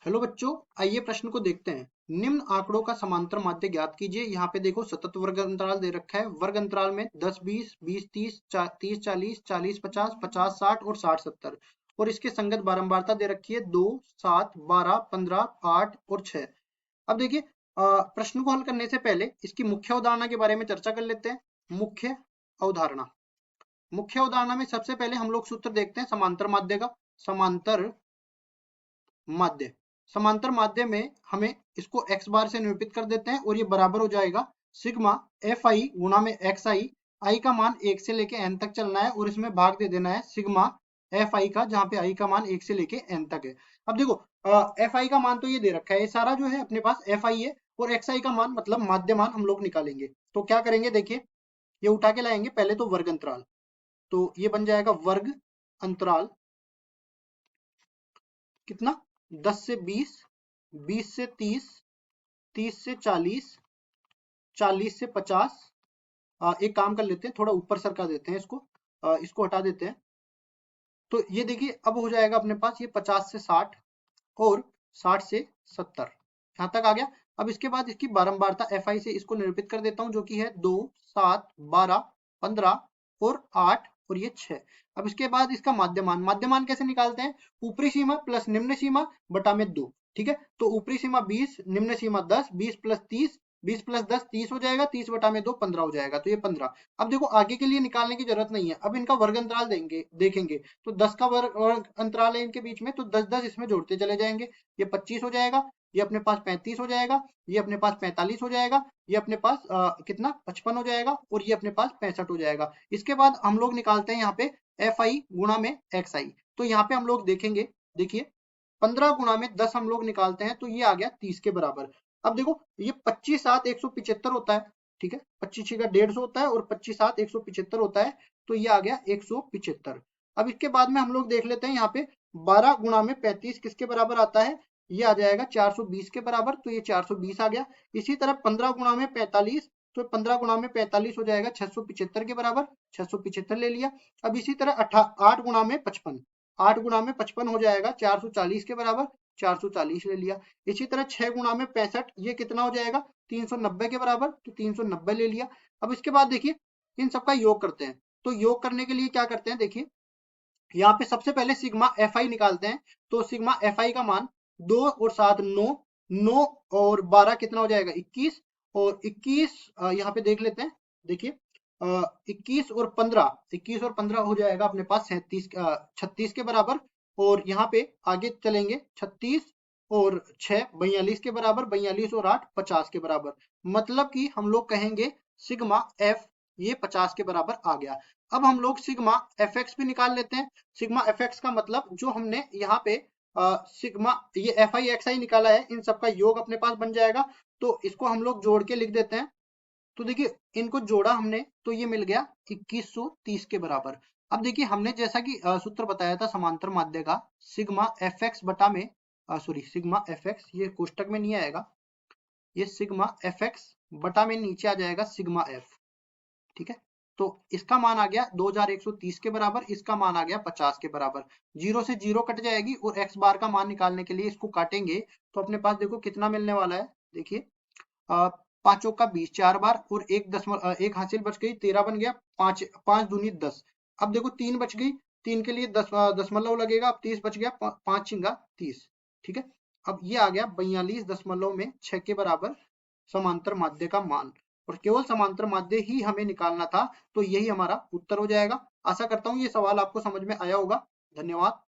Hello बच्चों, आइए प्रश्न को देखते हैं। निम्न आंकड़ों का समांतर माध्य ज्ञात कीजिए। यहाँ पे देखो सतत वर्ग अंतराल दे रखा है। वर्ग अंतराल में 10 20 20 30 30 40 40 50 50 60 और 60 70 और इसके संगत बारंबारता दे रखी है 2 7 12 15 8 और 6। अब देखिए, प्रश्न को हल करने से पहले इसकी मुख्य अवधारणा के बारे में चर्चा कर लेते हैं। मुख्य अवधारणा मुख्य अवधारणा में सबसे पहले हम लोग सूत्र देखते हैं समांतर माध्य का। समांतर माध्य समांतर माध्य में हमें इसको x बार से निरूपित कर देते हैं और ये बराबर हो जाएगा सिग्मा एफ आई गुणा में एक्स आई। आई का मान 1 से लेके n तक चलना है और इसमें भाग दे देना है सिग्मा एफ आई का, जहां पे आई का मान 1 से लेके n तक है। अब देखो, एफ आई का मान तो ये दे रखा है, ये सारा जो है अपने पास एफ आई है और एक्स आई का मान मतलब माध्य मान हम लोग निकालेंगे। तो क्या करेंगे, देखिए ये उठा के लाएंगे पहले तो वर्ग अंतराल। तो ये बन जाएगा वर्ग अंतराल कितना, 10 से 20, 20 से 30, 30 से 40, 40 से 50। एक काम कर लेते हैं, थोड़ा ऊपर सरका देते हैं इसको, इसको हटा देते हैं। तो ये देखिए अब हो जाएगा अपने पास ये 50 से 60 और 60 से 70, यहाँ तक आ गया। अब इसके बाद इसकी बारंबारता एफ आई से इसको निरूपित कर देता हूँ, जो कि है 2 7 12 15 और 8 और ये 6। अब इसके बाद इसका माध्यमान, माध्यमान कैसे निकालते हैं, ऊपरी सीमा प्लस निम्न सीमा बटा में 2। ठीक है, तो ऊपरी सीमा 20, निम्न सीमा 10, 20 प्लस 30, 20 प्लस 10 30 हो जाएगा, 30 बटा में 2 15 हो जाएगा, तो ये 15। अब देखो आगे के लिए निकालने की जरूरत नहीं है, अब इनका वर्ग अंतराल देखेंगे तो 10 का वर्ग अंतराल है इनके बीच में, तो 10 10 इसमें जोड़ते चले जाएंगे। ये 25 हो जाएगा, ये अपने पास 35 हो जाएगा, ये अपने पास 45 हो जाएगा, ये अपने पास कितना 55 हो जाएगा और ये अपने पास 65 हो जाएगा। इसके बाद हम लोग निकालते हैं यहाँ पे एफ आई गुणा में एक्स आई। तो यहाँ पे हम लोग देखेंगे, देखिए 15 गुणा में 10 हम लोग निकालते हैं तो ये आ गया 30 के बराबर। अब देखो ये 25 7 175 होता है, ठीक है, 25 का 150 होता है और 25 7 175 होता है, तो ये आ गया 175। अब इसके बाद में हम लोग देख लेते हैं यहाँ पे 12 गुणा में 35 किसके बराबर आता है, ये आ जाएगा 420 के बराबर, तो ये 420 आ गया। इसी तरह 15 गुणा में 45, तो 15 गुणा में 45 हो जाएगा 675 के बराबर, 675 ले लिया। अब इसी तरह 8 गुणा में 55, 8 गुणा में 55 हो जाएगा 440 के बराबर, 440 ले लिया। इसी तरह 6 गुणा में 65, ये कितना हो जाएगा 390 के बराबर, तो 390 ले लिया। अब इसके बाद देखिए इन सबका योग करते हैं। तो योग करने के लिए क्या करते हैं, देखिए यहाँ पे सबसे पहले सिग्मा एफ आई निकालते हैं। तो सिग्मा एफ आई का मान 2 और 7 9, 9 और 12 कितना हो जाएगा 21, और 21 यहाँ पे देख लेते हैं, देखिए 21 और 15, 21 और 15 हो जाएगा अपने पास 37 36 के बराबर। और यहाँ पे आगे चलेंगे 36 और 6 42 के बराबर, 42 और 8 50 के बराबर। मतलब कि हम लोग कहेंगे सिग्मा एफ ये 50 के बराबर आ गया। अब हम लोग सिग्मा एफ एक्स भी निकाल लेते हैं। सिग्मा एफ एक्स का मतलब जो हमने यहाँ पे सिग्मा ये एफ आई एक्स आई निकाला है, इन सबका योग अपने पास बन जाएगा। तो इसको हम लोग जोड़ के लिख देते हैं। तो देखिए इनको जोड़ा हमने तो ये मिल गया 2130 के बराबर। अब देखिए हमने जैसा कि सूत्र बताया था समांतर माध्य का, सिग्मा एफ एक्स बटा में सॉरी सिग्मा एफ एक्स ये कोष्टक में नहीं आएगा, ये सिग्मा एफ एक्स बटा में नीचे आ जाएगा सिग्मा एफ। ठीक है, तो इसका मान आ गया 2130 के बराबर, इसका मान आ गया 50 के बराबर। 0 से 0 कट जाएगी और x बार का मान निकालने के लिए इसको काटेंगे तो अपने पास देखो कितना मिलने वाला है। देखिए पांचों का 20 4 बार और एक हासिल बच गई, 13 बन गया, 5 5 दूनी 10। अब देखो 3 बच गई, 3 के लिए 10 दशमलव लगेगा, अब 30 बच गया, 5 छिंगा 30। ठीक है, अब ये आ गया 42.6 के बराबर समांतर माध्य का मान। और केवल समांतर माध्य ही हमें निकालना था, तो यही हमारा उत्तर हो जाएगा। आशा करता हूँ ये सवाल आपको समझ में आया होगा। धन्यवाद।